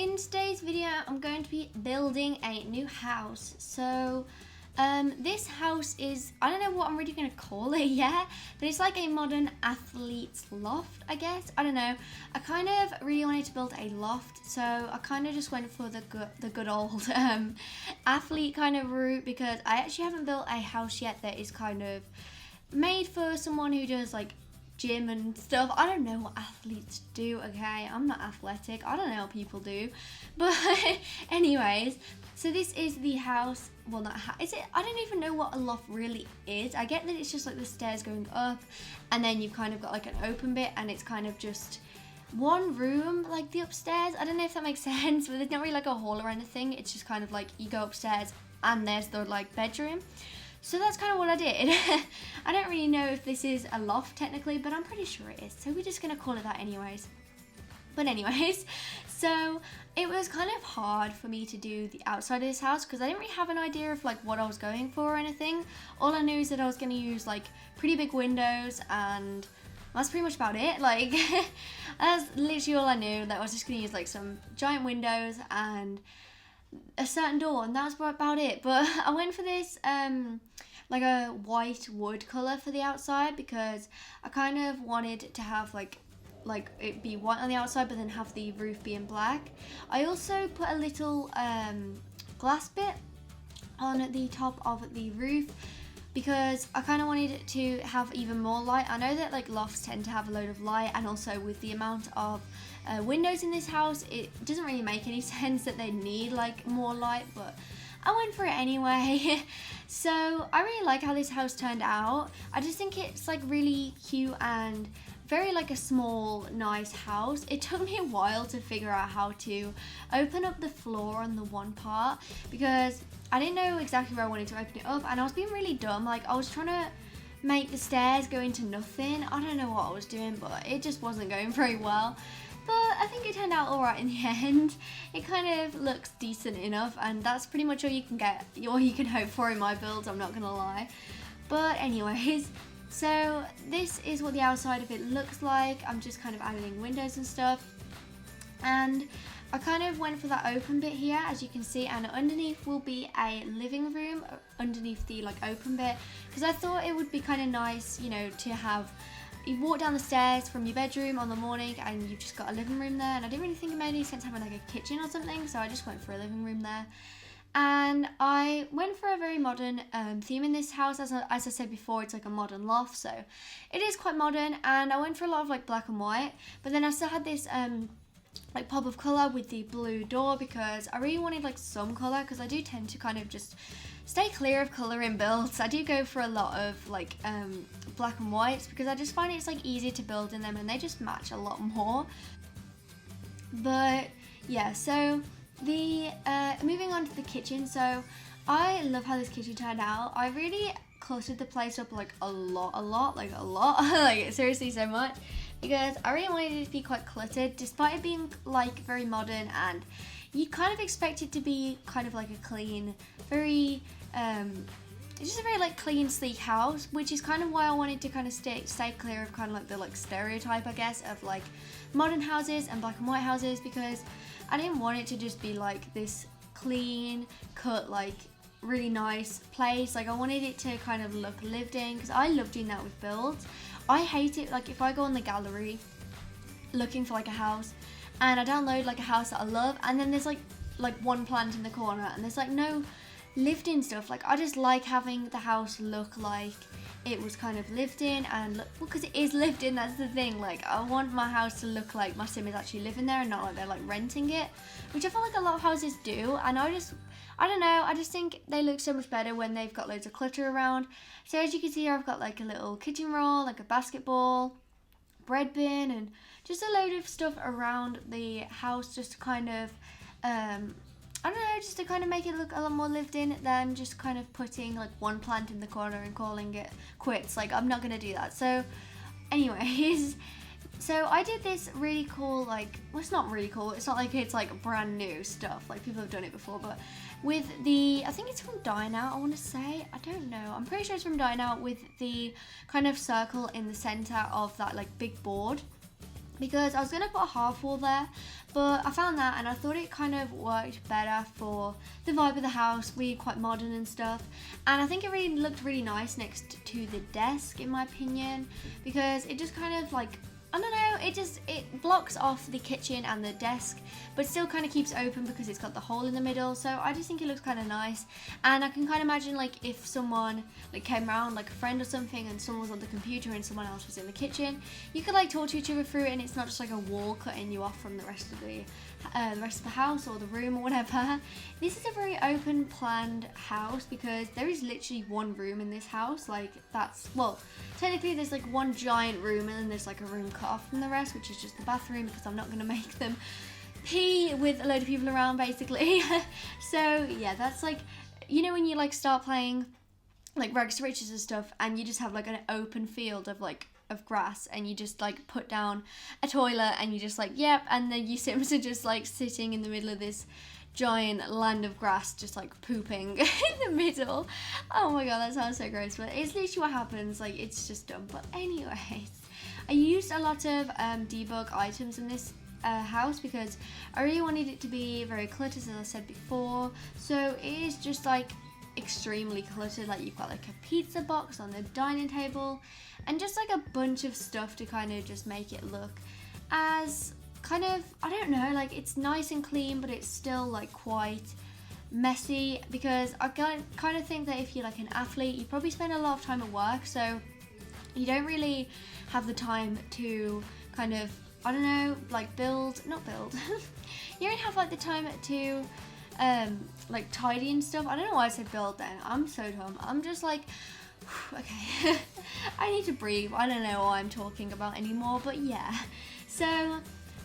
in today's video, I'm going to be building a new house. So, this house is, I don't know what I'm really going to call it yet, but it's like a modern athlete's loft, I guess. I don't know. I kind of really wanted to build a loft, so I kind of just went for the good old athlete kind of route, because I actually haven't built a house yet that is kind of made for someone who does like gym and stuff. I don't know what athletes do, okay? I'm not athletic. I don't know what people do. But anyways, so this is the house. Well, not is it? I don't even know what a loft really is. I get that it's just like the stairs going up, and then you've kind of got like an open bit, and it's kind of just one room, like the upstairs. I don't know if that makes sense, but there's not really like a hall or anything. It's just kind of like you go upstairs and there's the like bedroom. So that's kind of what I did. I don't really know if this is a loft technically, but I'm pretty sure it is. So we're just going to call it that anyways. But anyways, so it was kind of hard for me to do the outside of this house because I didn't really have an idea of like what I was going for or anything. All I knew is that I was going to use like pretty big windows, and that's pretty much about it. Like that's literally all I knew, that I was just going to use like some giant windows and a certain door, and that's about it. But I went for this like a white wood color for the outside because I kind of wanted to have like it be white on the outside but then have the roof being black. I also put a little glass bit on the top of the roof because I kind of wanted it to have even more light. I know that like lofts tend to have a load of light, and also with the amount of windows in this house, it doesn't really make any sense that they need like more light, but I went for it anyway. So I really like how this house turned out. I just think it's like really cute and very like a small nice house. It took me a while to figure out how to open up the floor on the one part because I didn't know exactly where I wanted to open it up, and I was being really dumb. Like I was trying to make the stairs go into nothing. I don't know what I was doing, but it just wasn't going very well. But I think it turned out alright in the end. It kind of looks decent enough, and that's pretty much all you can get, all you can hope for in my builds, I'm not gonna lie. But anyways, so this is what the outside of it looks like. I'm just kind of adding windows and stuff. And I kind of went for that open bit here, as you can see, and underneath will be a living room underneath the like open bit, because I thought it would be kind of nice, you know, to have, you walk down the stairs from your bedroom on the morning and you've just got a living room there, and I didn't really think it made any sense having like a kitchen or something, so I just went for a living room there. And I went for a very modern theme in this house. As I said before, it's like a modern loft, so it is quite modern, and I went for a lot of like black and white, but then I still had this like pop of colour with the blue door because I really wanted like some colour, because I do tend to kind of just stay clear of colour in builds. I do go for a lot of like black and whites because I just find it's like easier to build in them and they just match a lot more. But yeah, so the moving on to the kitchen. So I love how this kitchen turned out. I really cluttered the place up like a lot like seriously so much, because I really wanted it to be quite cluttered despite it being like very modern, and you kind of expect it to be kind of like a clean, very it's just a very like clean, sleek house, which is kind of why I wanted to kind of stay clear of kind of like the like stereotype, I guess, of like modern houses and black and white houses, because I didn't want it to just be like this clean cut like really nice place. Like I wanted it to kind of look lived in, because I love doing that with builds. I hate it like if I go on the gallery looking for like a house and I download like a house that I love, and then there's like one plant in the corner and there's like no lived in stuff. Like I just like having the house look like it was kind of lived in, and look, well, because it is lived in, that's the thing. Like I want my house to look like my sim is actually living there and not like they're like renting it, which I feel like a lot of houses do, and I don't know, I just think they look so much better when they've got loads of clutter around. So as you can see here, I've got like a little kitchen roll, like a basketball, bread bin, and just a load of stuff around the house, just to kind of I don't know, just to kind of make it look a lot more lived in than just kind of putting like one plant in the corner and calling it quits. Like I'm not gonna do that. So anyways, so I did this really cool, like, well, it's not really cool, it's not like it's like brand new stuff, like people have done it before, but with the, I think it's from Dine, I want to say, I don't know, I'm pretty sure it's from Dine, with the kind of circle in the center of that like big board. because I was going to put a half wall there, but I found that and I thought it kind of worked better for the vibe of the house, really quite modern and stuff. And I think it really looked really nice next to the desk, in my opinion, because it just kind of like, I don't know, it blocks off the kitchen and the desk, but still kind of keeps it open because it's got the hole in the middle. So I just think it looks kind of nice, and I can kind of imagine like if someone like came around, like a friend or something, and someone was on the computer and someone else was in the kitchen, you could like talk to each other through it, and it's not just like a wall cutting you off from the rest of the house or the room or whatever. This is a very open planned house because there is literally one room in this house. Like that's, well, technically there's like one giant room and then there's like a room cut off from the rest, which is just the bathroom because I'm not going to make them pee with a load of people around basically. So yeah, that's like, you know, when you like start playing like rags to riches and stuff and you just have like an open field of grass and you just like put down a toilet and you just like, yep, and then you Sims are just like sitting in the middle of this giant land of grass just like pooping in the middle. Oh my god, that sounds so gross, but it's literally what happens. Like, it's just dumb. But anyways, I used a lot of debug items in this house because I really wanted it to be very cluttered, as I said before. So it is just like extremely cluttered. Like, you've got like a pizza box on the dining table and just like a bunch of stuff to kind of just make it look as kind of, I don't know, like it's nice and clean, but it's still like quite messy, because I kind of think that if you're like an athlete, you probably spend a lot of time at work, so you don't really have the time to kind of, I don't know, like not build you don't have like the time to like tidy and stuff. I don't know why I said build then, I'm so dumb. I'm just like, okay, I need to breathe. I don't know what I'm talking about anymore, but yeah. So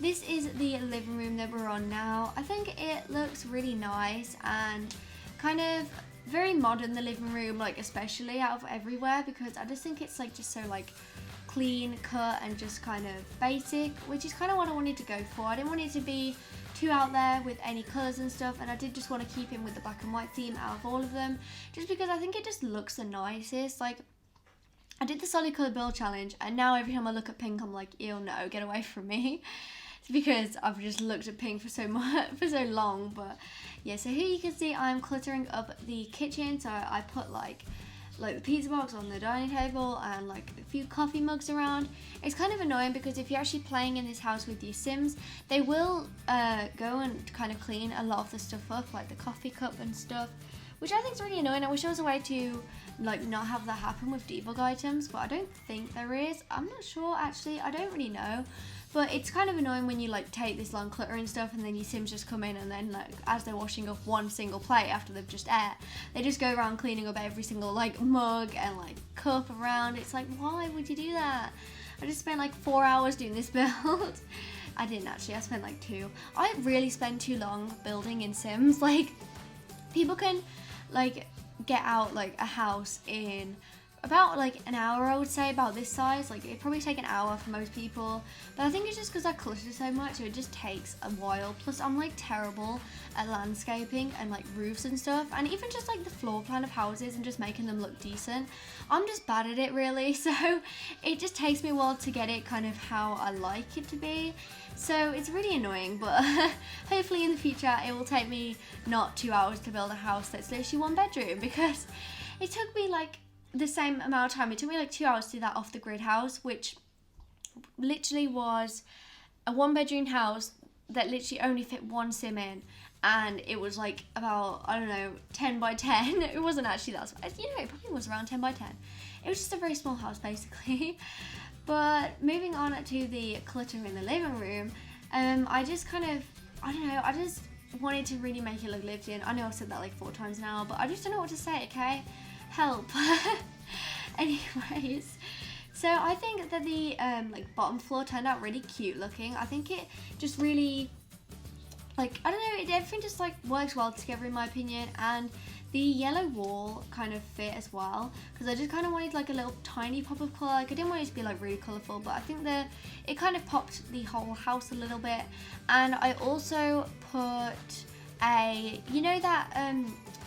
this is the living room that we're on now. I think it looks really nice and kind of very modern, the living room, like especially out of everywhere, because I just think it's like just so like clean cut and just kind of basic, which is kind of what I wanted to go for. I didn't want it to be too out there with any colours and stuff, and I did just want to keep in with the black and white theme out of all of them, just because I think it just looks the nicest. Like, I did the solid colour build challenge, and now every time I look at pink I'm like, ew, no, get away from me. It's because I've just looked at pink for so long. But yeah, so here you can see I'm cluttering up the kitchen. So I put like the pizza box on the dining table and like a few coffee mugs around. It's kind of annoying because if you're actually playing in this house with your Sims, they will go and kind of clean a lot of the stuff up, like the coffee cup and stuff, which I think is really annoying. I wish there was a way to like not have that happen with debug items, but I don't think there is. I'm not sure actually, I don't really know. But it's kind of annoying when you like take this long clutter and stuff, and then your Sims just come in and then like as they're washing off one single plate after they've just ate, they just go around cleaning up every single like mug and like cup around. It's like, why would you do that? I just spent like 4 hours doing this build. I didn't actually, I spent like 2. I really spend too long building in Sims. Like, people can like get out like a house in about like an hour, I would say, about this size. Like, it'd probably take an hour for most people, but I think it's just because I clutter so much, so it just takes a while. Plus I'm like terrible at landscaping and like roofs and stuff, and even just like the floor plan of houses and just making them look decent. I'm just bad at it really, so it just takes me a while to get it kind of how I like it to be. So it's really annoying, but hopefully in the future it will take me not 2 hours to build a house that's literally 1 bedroom, because it took me like the same amount of time. It took me like 2 hours to do that off the grid house, which literally was a 1 bedroom house that literally only fit 1 sim in, and it was like about, I don't know, 10 by 10. It wasn't actually that small. You know, it probably was around 10 by 10. It was just a very small house basically. But moving on to the clutter in the living room, I just kind of, I don't know, I just wanted to really make it look lived in. I know I've said that like 4 times now, but I just don't know what to say, okay? Help. Anyways, so I think that the like bottom floor turned out really cute looking. I think it just really, like, I don't know, everything just like works well together in my opinion, and the yellow wall kind of fit as well, because I just kind of wanted like a little tiny pop of colour. Like, I didn't want it to be like really colourful, but I think that it kind of popped the whole house a little bit. And I also put a, you know that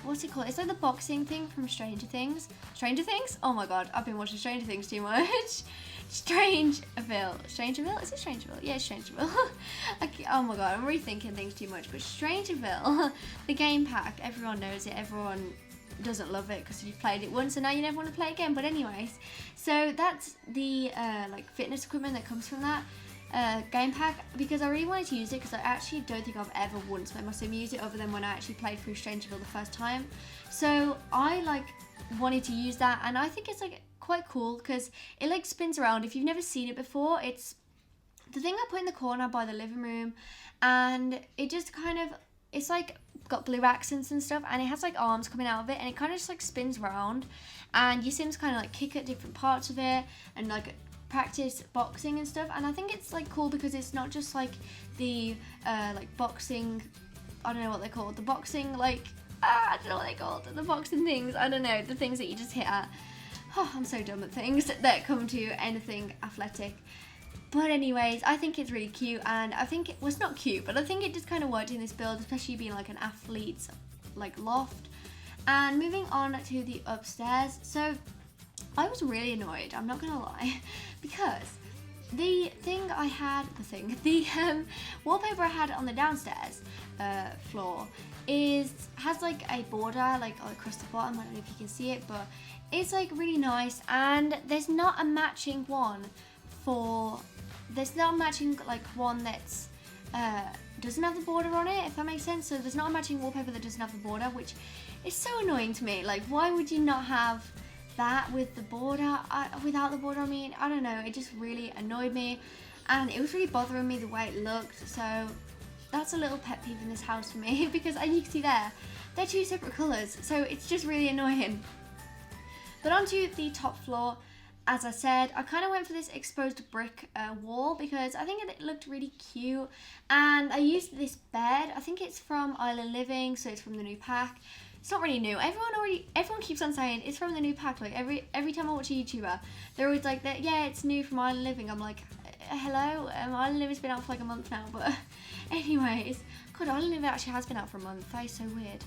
what's it called? It's like the boxing thing from Stranger Things. Stranger Things? Oh my god, I've been watching Stranger Things too much. Strangerville? Is it Strangerville? Yeah, it's Strangerville. Okay, oh my god, I'm rethinking things too much. But Strangerville, the game pack, everyone knows it. Everyone doesn't love it because you've played it once and now you never want to play it again. But anyways, so that's the like fitness equipment that comes from that game pack, because I really wanted to use it because I actually don't think I've ever once made my sim use it other than when I actually played through Strangerville the first time. So I like wanted to use that, and I think it's like quite cool because it like spins around. If you've never seen it before, it's the thing I put in the corner by the living room, and it just kind of, it's like got blue accents and stuff, and it has like arms coming out of it, and it kind of just like spins around, and your sims kind of like kick at different parts of it and like practice boxing and stuff. And I think it's like cool because it's not just like the like boxing, I don't know what they're called, the boxing like I don't know what they're called, the boxing things, I don't know, the things that you just hit at. Oh, I'm so dumb at things that come to anything athletic. But anyways, I think it's really cute, and I think well, it's not cute, but I think it just kind of worked in this build, especially being like an athlete's like loft. And moving on to the upstairs, so I was really annoyed, I'm not gonna lie, because the wallpaper I had on the downstairs floor has like a border like across the bottom. I don't know if you can see it, but it's like really nice, and there's not a matching one like one that's doesn't have the border on it, if that makes sense. So there's not a matching wallpaper that doesn't have the border, which is so annoying to me. Like, why would you not have that with the border, without the border? I mean, I don't know, it just really annoyed me, and it was really bothering me the way it looked. So that's a little pet peeve in this house for me because as you can see there, they're two separate colours, so it's just really annoying. But onto the top floor, as I said, I kind of went for this exposed brick wall because I think it looked really cute, and I used this bed. I think it's from Island Living, so it's from the new pack. It's not really new. Everyone keeps on saying it's from the new pack. Like every time I watch a YouTuber, they're always like that. Yeah, it's new from Island Living. I'm like, hello, Island Living's been out for like a month now. But anyways, God, Island Living actually has been out for a month. That is so weird.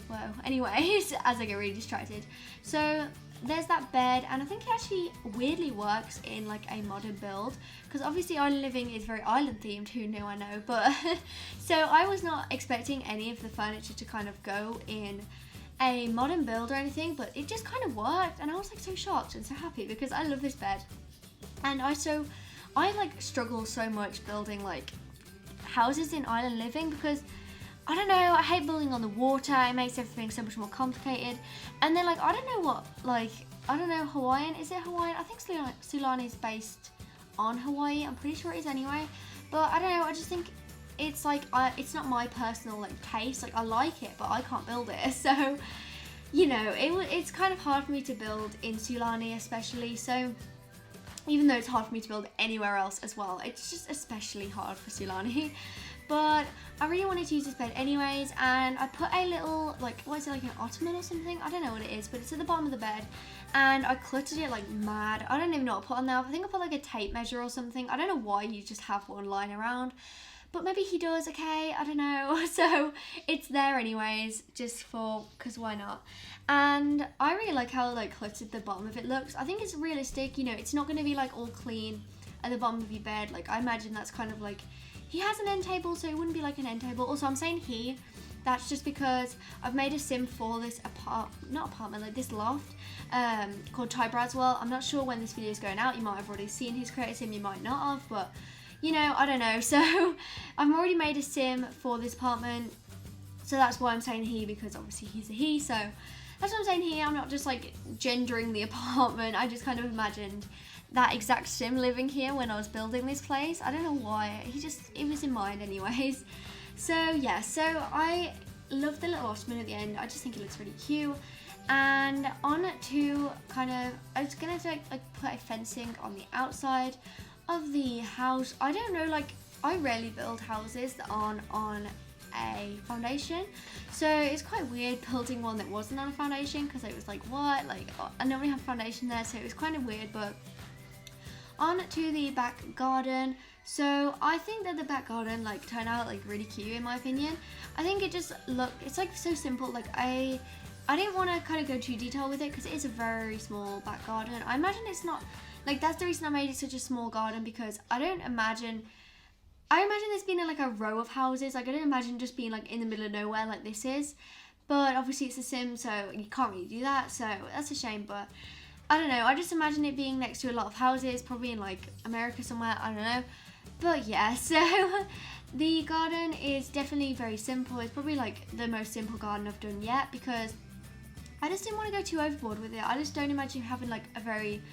Well, anyways, as I get really distracted. So there's that bed, and I think it actually weirdly works in like a modern build because obviously Island Living is very island themed. Who knew? I know, but so I was not expecting any of the furniture to kind of go in a modern build or anything, but it just kind of worked, and I was like so shocked and so happy because I love this bed. And I like struggle so much building like houses in Island Living because I don't know, I hate building on the water. It makes everything so much more complicated. And then like, I don't know, Hawaiian, is it Hawaiian? I think Sulani is based on Hawaii. I'm pretty sure it is anyway. But I don't know, I just think it's like, it's not my personal like taste. Like, I like it, but I can't build it. So, you know, it's kind of hard for me to build in Sulani especially. So even though it's hard for me to build anywhere else as well, it's just especially hard for Sulani. But I really wanted to use this bed anyways, and I put a little, like, what is it, like an ottoman or something? I don't know what it is, but it's at the bottom of the bed, and I cluttered it like mad. I don't even know what I put on there. I think I put like a tape measure or something. I don't know why you just have one lying around, but maybe he does, okay? I don't know. So it's there anyways, just because why not? And I really like how like cluttered the bottom of it looks. I think it's realistic, you know, it's not going to be like all clean at the bottom of your bed. Like, I imagine that's kind of like, he has an end table, so it wouldn't be like an end table. Also, I'm saying that's just because I've made a sim for this this loft called Ty Bradswell. I'm not sure when this video is going out. You might have already seen his created sim, you might not have, but you know, I don't know. So I've already made a sim for this apartment, so that's why I'm saying he, because obviously he's a he. So that's what I'm saying here. I'm not just like gendering the apartment. I just kind of imagined that exact sim living here when I was building this place. I don't know why, it was in mind anyways. So yeah, so I love the little ottoman at the end. I just think it looks really cute. And on to kind of, I was gonna like put a fencing on the outside of the house. I don't know, like, I rarely build houses that aren't on a foundation, so it's quite weird building one that wasn't on a foundation, because it was like, what, like, I normally have foundation there, so it was kind of weird. But on to the back garden. So I think that the back garden like turned out like really cute in my opinion. I think it's like so simple. Like, I I didn't want to kind of go too detailed with it because it is a very small back garden. I imagine it's not, like, that's the reason I made it such a small garden, because I imagine this being in like a row of houses. Like, I don't imagine just being like in the middle of nowhere like this is. But obviously it's a sim, so you can't really do that, so that's a shame. But I don't know, I just imagine it being next to a lot of houses, probably in like America somewhere, I don't know. But yeah, so the garden is definitely very simple. It's probably like the most simple garden I've done yet, because I just didn't want to go too overboard with it. I just don't imagine having like a very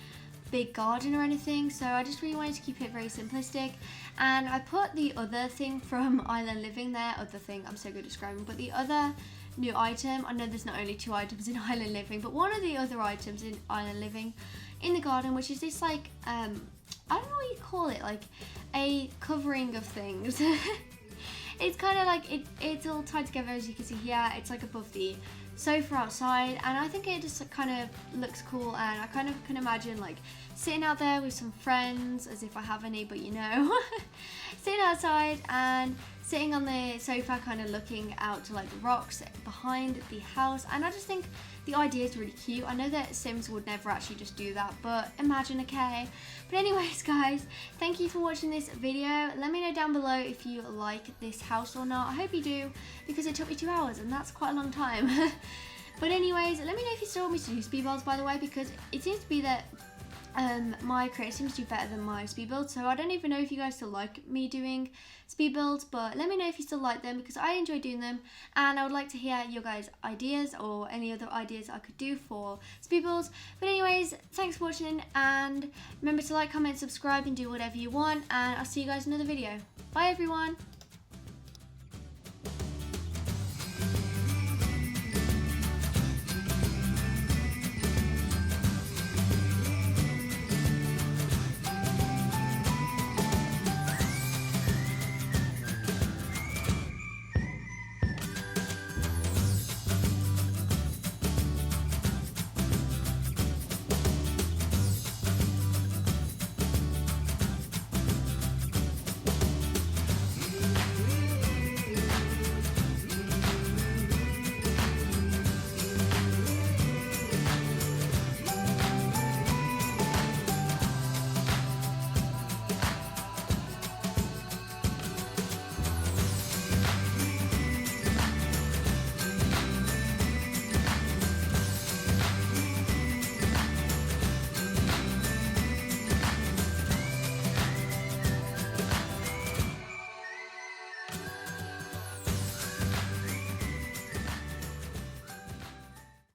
big garden or anything, so I just really wanted to keep it very simplistic. And I put the other thing from Island Living there, I'm so good at describing, but the other new item, I know there's not only 2 items in Island Living, but one of the other items in Island Living in the garden, which is this like, I don't know what you call it, like a covering of things. It's kind of like, it's all tied together, as you can see here. It's like above the sofa outside, and I think it just kind of looks cool, and I kind of can imagine like sitting out there with some friends, as if I have any, but you know, sitting outside and sitting on the sofa kind of looking out to like the rocks behind the house. And I just think the idea is really cute. I know that Sims would never actually just do that, but imagine, okay? But anyways, guys, thank you for watching this video. Let me know down below if you like this house or not. I hope you do, because it took me 2 hours, and that's quite a long time. But anyways, let me know if you still want me to do speed builds, by the way, because it seems to be that my creator seems to do better than my speed builds, so I don't even know if you guys still like me doing speed builds, but let me know if you still like them, because I enjoy doing them, and I would like to hear your guys' ideas or any other ideas I could do for speed builds. But anyways, thanks for watching, and remember to like, comment, subscribe, and do whatever you want, and I'll see you guys in another video. Bye everyone!